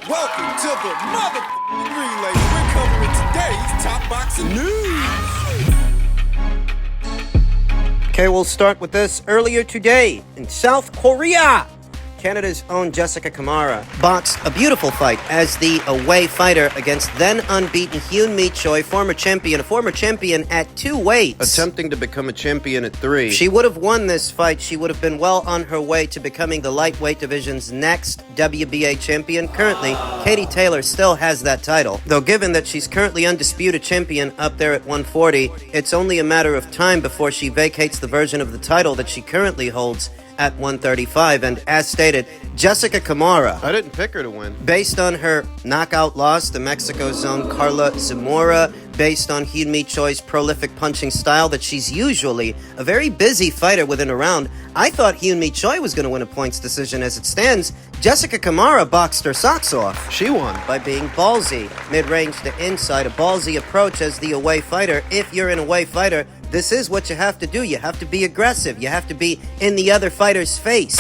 Welcome to the motherfucking relay. We're covering today's top boxing news. Okay, we'll start with this. Earlier today in South Korea, Canada's own Jessica Camara boxed a beautiful fight as the away fighter against then unbeaten Hyun Mi Choi, a former champion at 2 weights. Attempting to become a champion at 3. She would have won this fight. She would have been well on her way to becoming the lightweight division's next WBA champion. Currently, Katie Taylor still has that title. Though given that she's currently undisputed champion up there at 140, it's only a matter of time before she vacates the version of the title that she currently holds at 135. And as stated, Jessica Camara, I didn't pick her to win. based on her knockout loss to Mexico's own Carla Zamora, based on Hyun Mi Choi's prolific punching style, that she's usually a very busy fighter within a round. I thought Hyun Mi Choi was going to win a points decision. As it stands, Jessica Camara boxed her socks off. She won. By being ballsy, mid-range to inside, a ballsy approach as the away fighter. If you're an away fighter, this is what you have to do. You have to be aggressive. You have to be in the other fighter's face.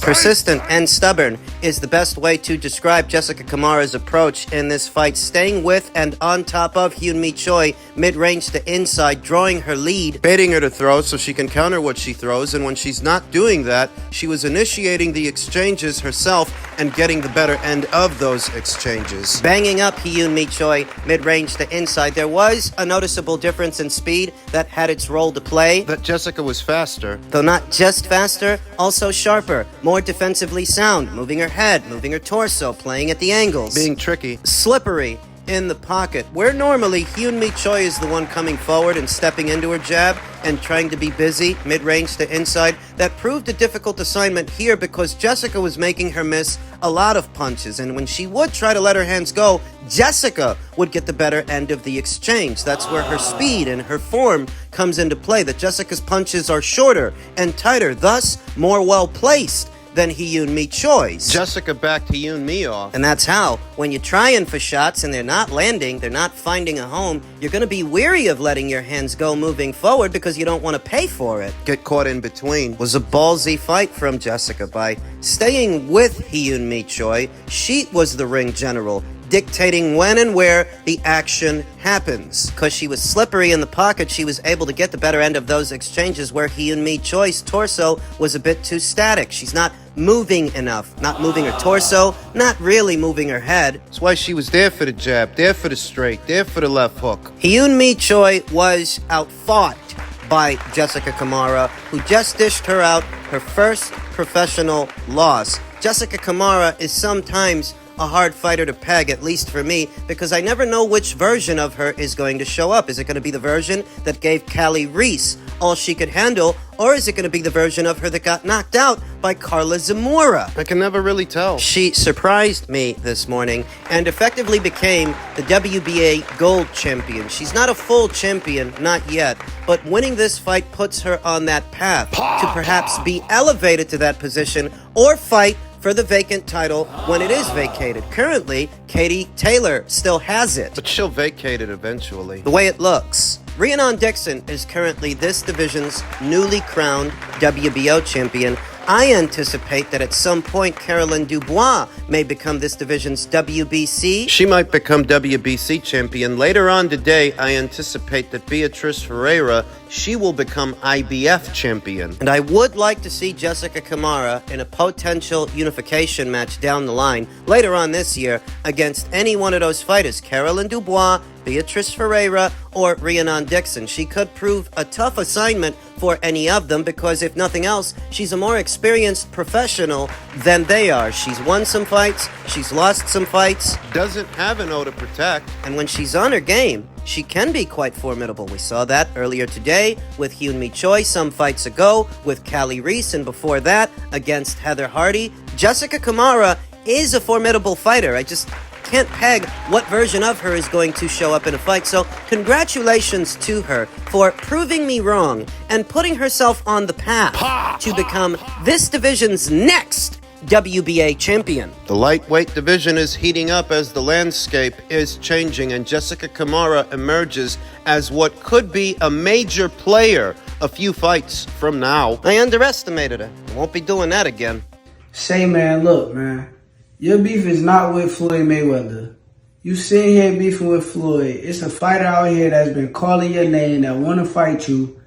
Persistent and stubborn is the best way to describe Jessica Camara's approach in this fight, staying with and on top of Hyun Mi Choi, mid-range to inside, drawing her lead. Baiting her to throw so she can counter what she throws, and when she's not doing that, she was initiating the exchanges herself and getting the better end of those exchanges. Banging up Hyun Mi Choi, mid-range to inside. There was a noticeable difference in speed that had its role to play. That Jessica was faster. Though not just faster, also sharper, more defensively sound, moving her head, moving her torso, playing at the angles. Being tricky. Slippery in the pocket, where normally Hyun Mi Choi is the one coming forward and stepping into her jab and trying to be busy, mid-range to inside. That proved a difficult assignment here because Jessica was making her miss a lot of punches, and when she would try to let her hands go, Jessica would get the better end of the exchange. That's where her speed and her form comes into play, that Jessica's punches are shorter and tighter, thus more well-placed than Hyun Mi Choi's. Jessica backed Hyun Mi off. And that's how, when you're trying for shots and they're not landing, they're not finding a home, you're going to be weary of letting your hands go moving forward because you don't want to pay for it. Get caught in between. It was a ballsy fight from Jessica. By staying with Hyun Mi Choi, she was the ring general, dictating when and where the action happens. Because she was slippery in the pocket, she was able to get the better end of those exchanges where Hyun Mi Choi's torso was a bit too static. She's not moving enough. Not moving her torso, not really moving her head. That's why she was there for the jab, there for the straight, there for the left hook. Hyun Mi Choi was outfought by Jessica Camara, who just dished her out her first professional loss. Jessica Camara is sometimes a hard fighter to peg, at least for me, because I never know which version of her is going to show up. Is it going to be the version that gave Callie Reese all she could handle, or is it going to be the version of her that got knocked out by Carla Zamora? I can never really tell. She surprised me this morning and effectively became the WBA Gold Champion. She's not a full champion, not yet, but winning this fight puts her on that path to perhaps be elevated to that position or fight for the vacant title when it is vacated. Currently, Katie Taylor still has it. But she'll vacate it eventually. The way it looks. Rhiannon Dixon is currently this division's newly crowned WBO champion. I anticipate that at some point Caroline Dubois may become this division's WBC. She might become WBC champion. Later on today, I anticipate that Beatrice Ferreira, she will become IBF champion. And I would like to see Jessica Camara in a potential unification match down the line later on this year against any one of those fighters, Caroline Dubois, Beatrice Ferreira, or Rhiannon Dixon. She could prove a tough assignment for any of them because, if nothing else, she's a more experienced professional than they are. She's won some fights, she's lost some fights. Doesn't have an O to protect. And when she's on her game, she can be quite formidable. We saw that earlier today with Hyun Mi Choi, some fights ago with Callie Reese, and before that against Heather Hardy. Jessica Camara is a formidable fighter. I just can't peg what version of her is going to show up in a fight. So congratulations to her for proving me wrong and putting herself on the path to become this division's next WBA champion. The lightweight division is heating up as the landscape is changing, and Jessica Camara emerges as what could be a major player a few fights from now. I underestimated her. I won't be doing that again. Say, man, look, man. Your beef is not with Floyd Mayweather. You sitting here beefing with Floyd. It's a fighter out here that's been calling your name that want to fight you.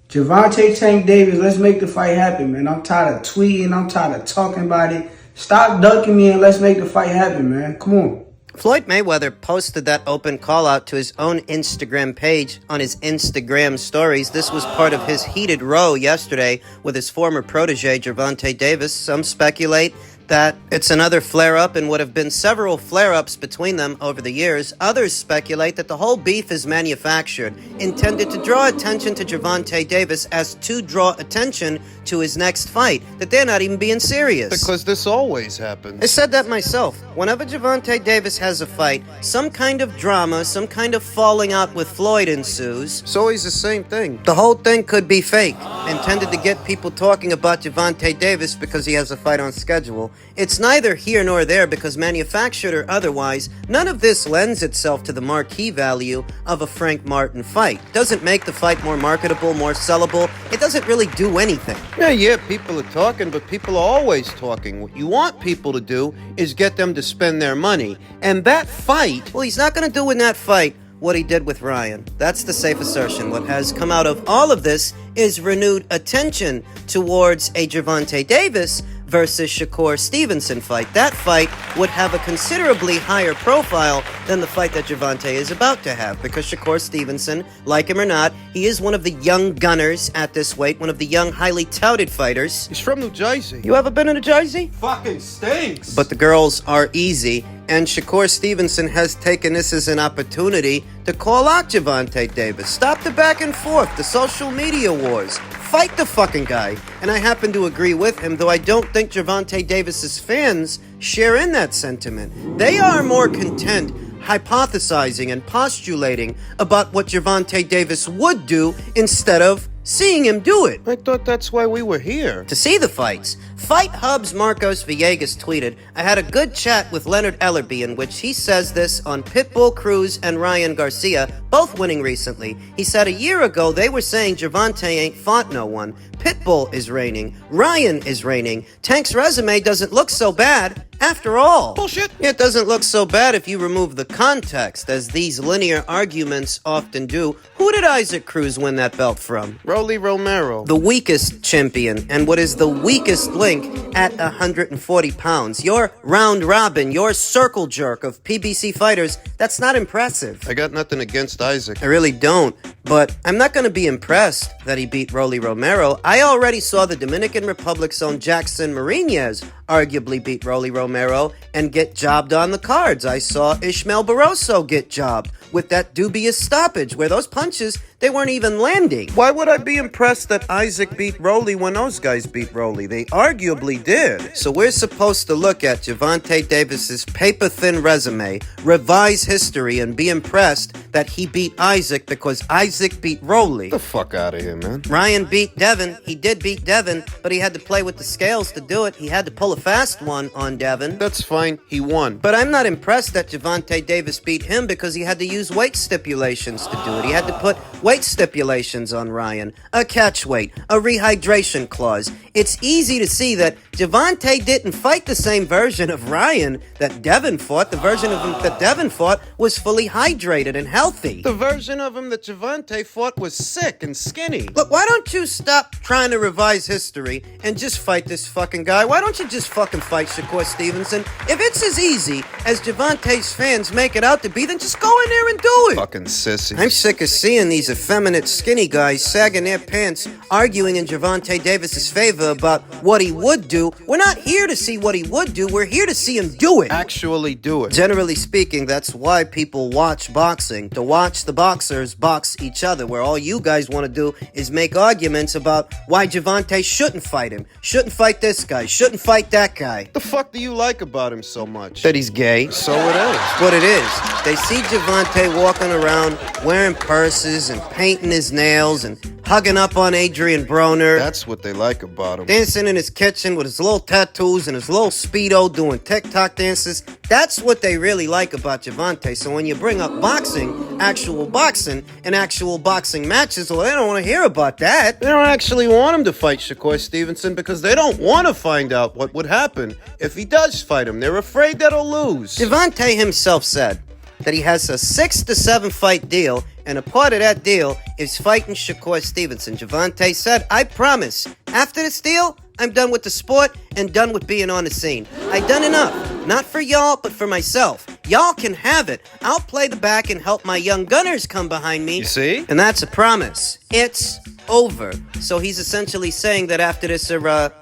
Gervonta Tank Davis, let's make the fight happen, man. I'm tired of tweeting. I'm tired of talking about it. Stop ducking me and let's make the fight happen, man. Come on. Floyd Mayweather posted that open call out to his own Instagram page on his Instagram stories. This was part of his heated row yesterday with his former protege, Gervonta Davis. Some speculate that it's another flare-up and would have been several flare-ups between them over the years. Others speculate that the whole beef is manufactured, intended to draw attention to Gervonta Davis as to draw attention to his next fight, that they're not even being serious. Because this always happens. I said that myself. Whenever Gervonta Davis has a fight, some kind of drama, some kind of falling out with Floyd ensues. It's always the same thing. The whole thing could be fake, intended to get people talking about Gervonta Davis because he has a fight on schedule. It's neither here nor there because manufactured or otherwise, none of this lends itself to the marquee value of a Frank Martin fight. Doesn't make the fight more marketable, more sellable. It doesn't really do anything. Yeah, people are talking, but people are always talking. What you want people to do is get them to spend their money. And that fight... Well, he's not going to do in that fight what he did with Ryan. That's the safe assertion. What has come out of all of this is renewed attention towards a Gervonta Davis versus Shakur Stevenson fight. That fight would have a considerably higher profile than the fight that Gervonta is about to have, because Shakur Stevenson, like him or not, he is one of the young gunners at this weight, one of the young, highly touted fighters. He's from New Jersey. You ever been in New Jersey? Fucking stinks. But the girls are easy, and Shakur Stevenson has taken this as an opportunity to call out Gervonta Davis. Stop the back and forth, the social media wars. Fight the fucking guy. And I happen to agree with him, though I don't think Gervonta Davis's fans share in that sentiment. They are more content hypothesizing and postulating about what Gervonta Davis would do instead of seeing him do it. I thought that's why we were here. To see the fights. Fight Hub's Marcos Villegas tweeted, "I had a good chat with Leonard Ellerby in which he says this on Pitbull Cruz and Ryan Garcia, both winning recently. He said a year ago they were saying Gervonta ain't fought no one. Pitbull is reigning. Ryan is reigning. Tank's resume doesn't look so bad. After all." Bullshit. It doesn't look so bad if you remove the context, as these linear arguments often do. Who did Isaac Cruz win that belt from? Rolly Romero. The weakest champion, and what is the weakest link at 140 pounds. Your round robin, your circle jerk of PBC fighters, that's not impressive. I got nothing against Isaac. I really don't, but I'm not going to be impressed that he beat Rolly Romero. I already saw the Dominican Republic's own Jackson Mariñez arguably beat Rolly Romero and get jobbed on the cards. I saw Ishmael Barroso get jobbed with that dubious stoppage where those punches, they weren't even landing. Why would I be impressed that Isaac beat Rolly when those guys beat Rolly? They arguably did. So we're supposed to look at Gervonta Davis's paper-thin resume, revise history, and be impressed that he beat Isaac because Isaac beat Rolly. Get the fuck out of here, man. Ryan beat Devin. He did beat Devin, but he had to play with the scales to do it. He had to pull a fast one on Devin. That's fine. He won. But I'm not impressed that Gervonta Davis beat him because he had to use weight stipulations to do it. He had to put weight stipulations on Ryan, a catch weight, a rehydration clause. It's easy to see that Gervonta didn't fight the same version of Ryan that Devin fought. The version of him that Devin fought was fully hydrated and healthy. The version of him that Gervonta fought was sick and skinny. Look, why don't you stop trying to revise history and just fight this fucking guy? Why don't you just fucking fight Shakur Stevenson? If it's as easy as Gervonta's fans make it out to be, then just go in there and do it. Fucking sissy. I'm sick of seeing these effeminate skinny guys sagging their pants, arguing in Gervonta Davis's favor about what he would do. We're not here to see what he would do. We're here to see him do it. Actually do it. Generally speaking, that's why people watch boxing, to watch the boxers box each other, where all you guys want to do is make arguments about why Gervonta shouldn't fight him, shouldn't fight this guy, shouldn't fight that guy? The fuck do you like about him so much? That he's gay. So it is. What it is. They see Gervonta walking around wearing purses and painting his nails and hugging up on Adrian Broner. That's what they like about him. Dancing in his kitchen with his little tattoos and his little Speedo doing TikTok dances. That's what they really like about Gervonta. So when you bring up boxing, actual boxing, and actual boxing matches, well, they don't want to hear about that. They don't actually want him to fight Shakur Stevenson because they don't want to find out what would happen if he does fight him. They're afraid that he'll lose. Gervonta himself said that he has a 6 to 7 fight deal, and a part of that deal is fighting Shakur Stevenson. Gervonta said, I promise, after this deal, I'm done with the sport and done with being on the scene. I done enough. Not for y'all, but for myself. Y'all can have it. I'll play the back and help my young gunners come behind me. You see? And that's a promise. It's over. So he's essentially saying that after this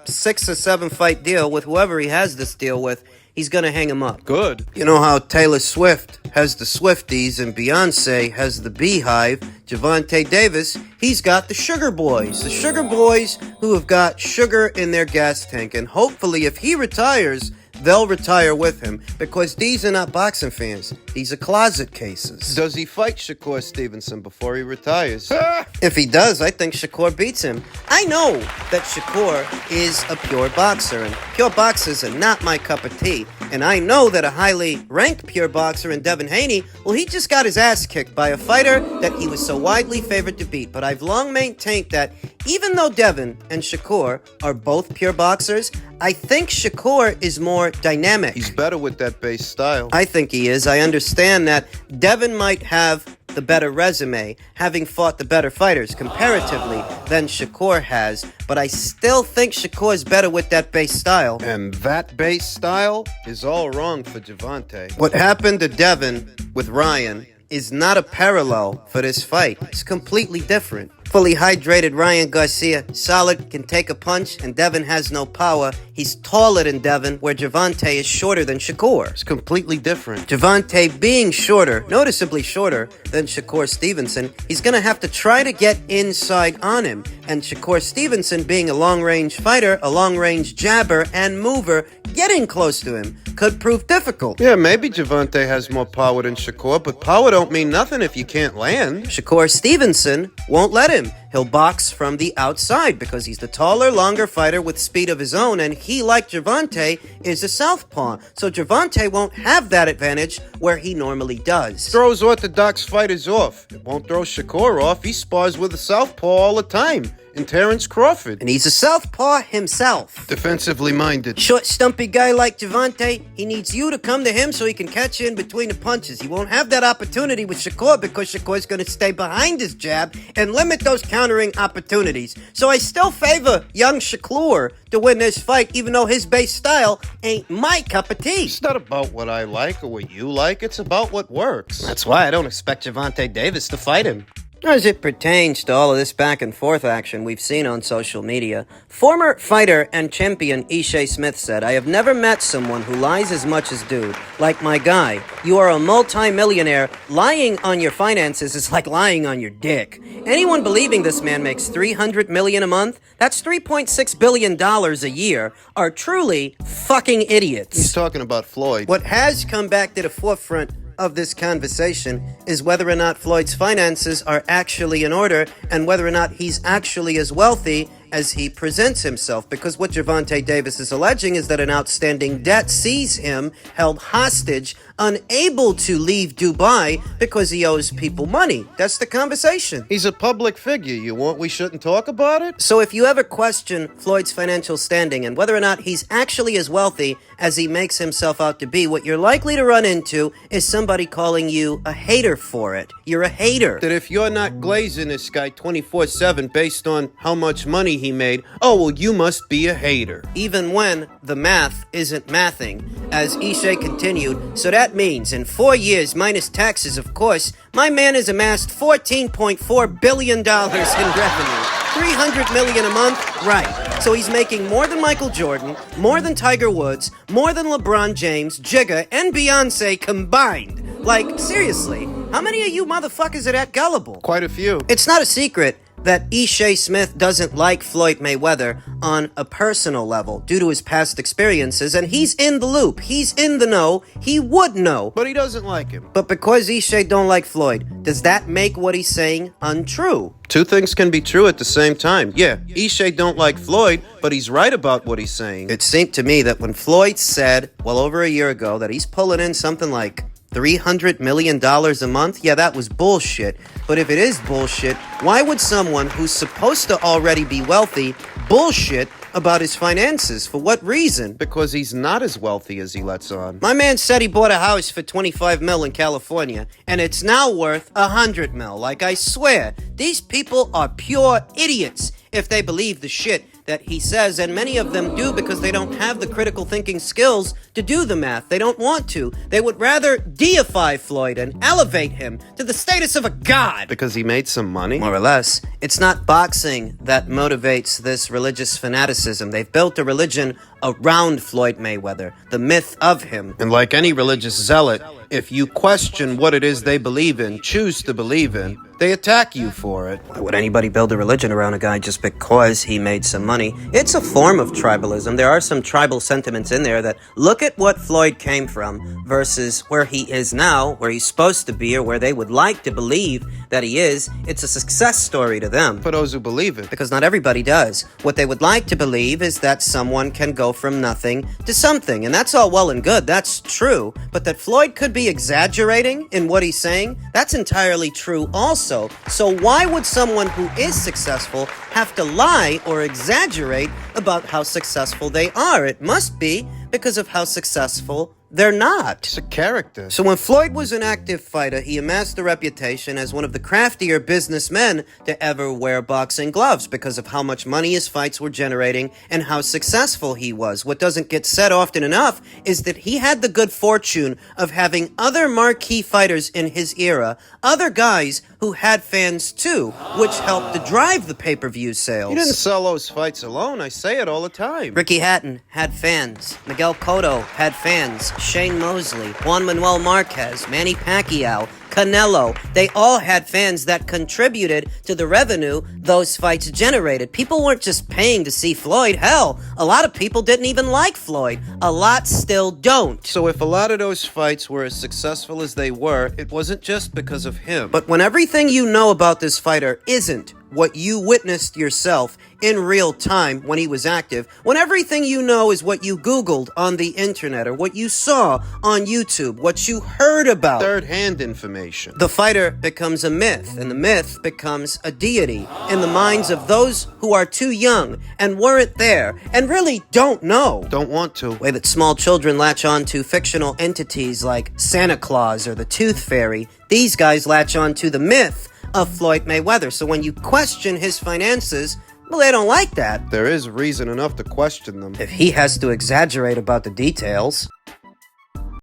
6 or 7 fight deal with whoever he has this deal with, he's gonna hang him up. Good. You know how Taylor Swift has the Swifties and Beyonce has the Beehive? Gervonta Davis, he's got the Sugar Boys. The Sugar Boys who have got sugar in their gas tank. And hopefully if he retires, they'll retire with him, because these are not boxing fans. These are closet cases. Does he fight Shakur Stevenson before he retires? If he does, I think Shakur beats him. I know that Shakur is a pure boxer, and pure boxers are not my cup of tea. And I know that a highly ranked pure boxer in Devin Haney, well, he just got his ass kicked by a fighter that he was so widely favored to beat. But I've long maintained that even though Devin and Shakur are both pure boxers, I think Shakur is more dynamic. He's better with that base style. I think he is. I understand that Devin might have the better resume, having fought the better fighters comparatively than Shakur has, but I still think Shakur's better with that base style. And that base style is all wrong for Gervonta. What happened to Devin with Ryan is not a parallel for this fight. It's completely different. Fully hydrated Ryan Garcia, solid, can take a punch, and Devin has no power. He's taller than Devin, where Gervonta is shorter than Shakur. It's completely different. Gervonta being shorter, noticeably shorter than Shakur Stevenson, he's gonna have to try to get inside on him. And Shakur Stevenson being a long-range fighter, a long-range jabber and mover, getting close to him could prove difficult. Yeah, maybe Gervonta has more power than Shakur, but power don't mean nothing if you can't land. Shakur Stevenson won't let him. He'll box from the outside because he's the taller, longer fighter with speed of his own, and he, like Gervonta, is a southpaw. So Gervonta won't have that advantage where he normally does. Throws orthodox fighters off. It won't throw Shakur off. He spars with a southpaw all the time. And Terrence Crawford. And he's a southpaw himself. Defensively minded. Short, stumpy guy like Gervonta, he needs you to come to him so he can catch you in between the punches. He won't have that opportunity with Shakur because Shakur's going to stay behind his jab and limit those countering opportunities. So I still favor young Shakur to win this fight, even though his base style ain't my cup of tea. It's not about what I like or what you like. It's about what works. That's why I don't expect Gervonta Davis to fight him. As it pertains to all of this back and forth action we've seen on social media, former fighter and champion Ishe Smith said, I have never met someone who lies as much as dude. Like my guy, you are a multi-millionaire. Lying on your finances is like lying on your dick. Anyone believing this man makes $300 million a month, that's $3.6 billion a year, are truly fucking idiots. He's talking about Floyd. What has come back to the forefront of this conversation is whether or not Floyd's finances are actually in order and whether or not he's actually as wealthy as he presents himself, because what Gervonta Davis is alleging is that an outstanding debt sees him held hostage, unable to leave Dubai because he owes people money. That's the conversation. He's a public figure. You want we shouldn't talk about it? So if you ever question Floyd's financial standing and whether or not he's actually as wealthy as he makes himself out to be, what you're likely to run into is somebody calling you a hater for it. You're a hater. That if you're not glazing this guy 24/7 based on how much money he made, oh, well, you must be a hater. Even when the math isn't mathing, as Ishe continued, so that means in 4 years, minus taxes, of course, my man has amassed $14.4 billion in revenue. $300 million a month? Right. So he's making more than Michael Jordan, more than Tiger Woods, more than LeBron James, Jigga, and Beyonce combined. Like, seriously, how many of you motherfuckers are that gullible? Quite a few. It's not a secret that Ishe Smith doesn't like Floyd Mayweather on a personal level due to his past experiences, and he's in the loop. He's in the know. He would know. But he doesn't like him. But because Ishe don't like Floyd, does that make what he's saying untrue? Two things can be true at the same time. Yeah, Ishe don't like Floyd, but he's right about what he's saying. It seemed to me that when Floyd said, well over a year ago, that he's pulling in something like $300 million a month, yeah, that was bullshit. But if it is bullshit, why would someone who's supposed to already be wealthy bullshit about his finances? For what reason? Because he's not as wealthy as he lets on. My man said he bought a house for 25 mil in California, and it's now worth 100 mil. Like, I swear, these people are pure idiots if they believe the shit that he says, and many of them do because they don't have the critical thinking skills to do the math. They don't want to. They would rather deify Floyd and elevate him to the status of a god. Because he made some money? More or less. It's not boxing that motivates this religious fanaticism. They've built a religion around Floyd Mayweather, the myth of him. And like any religious zealot, if you question what it is they believe in, choose to believe in, they attack you for it. Why would anybody build a religion around a guy just because he made some money? It's a form of tribalism. There are some tribal sentiments in there that look at what Floyd came from versus where he is now, where he's supposed to be, or where they would like to believe that he is. It's a success story to them. For those who believe it. Because not everybody does. What they would like to believe is that someone can go from nothing to something, and that's all well and good. That's true. But that Floyd could be exaggerating in what he's saying, that's entirely true also. So why would someone who is successful have to lie or exaggerate about how successful they are? It must be because of how successful they're not. It's a character. So when Floyd was an active fighter, he amassed a reputation as one of the craftier businessmen to ever wear boxing gloves because of how much money his fights were generating and how successful he was. What doesn't get said often enough is that he had the good fortune of having other marquee fighters in his era, other guys who had fans too, which helped to drive the pay-per-view sales. He didn't sell those fights alone. I say it all the time. Ricky Hatton had fans. Miguel Cotto had fans. Shane Mosley, Juan Manuel Marquez, Manny Pacquiao, Canelo, they all had fans that contributed to the revenue those fights generated. People weren't just paying to see Floyd. Hell, a lot of people didn't even like Floyd. A lot still don't. So if a lot of those fights were as successful as they were, it wasn't just because of him. But when everything you know about this fighter isn't what you witnessed yourself in real time when he was active, when everything you know is what you Googled on the internet or what you saw on YouTube, what you heard about, third-hand information, the fighter becomes a myth, and the myth becomes a deity in the minds of those who are too young and weren't there and really don't know. Don't want to. The way that small children latch on to fictional entities like Santa Claus or the Tooth Fairy, these guys latch on to the myth of Floyd Mayweather. So when you question his finances, well, they don't like that. There is reason enough to question them. If he has to exaggerate about the details.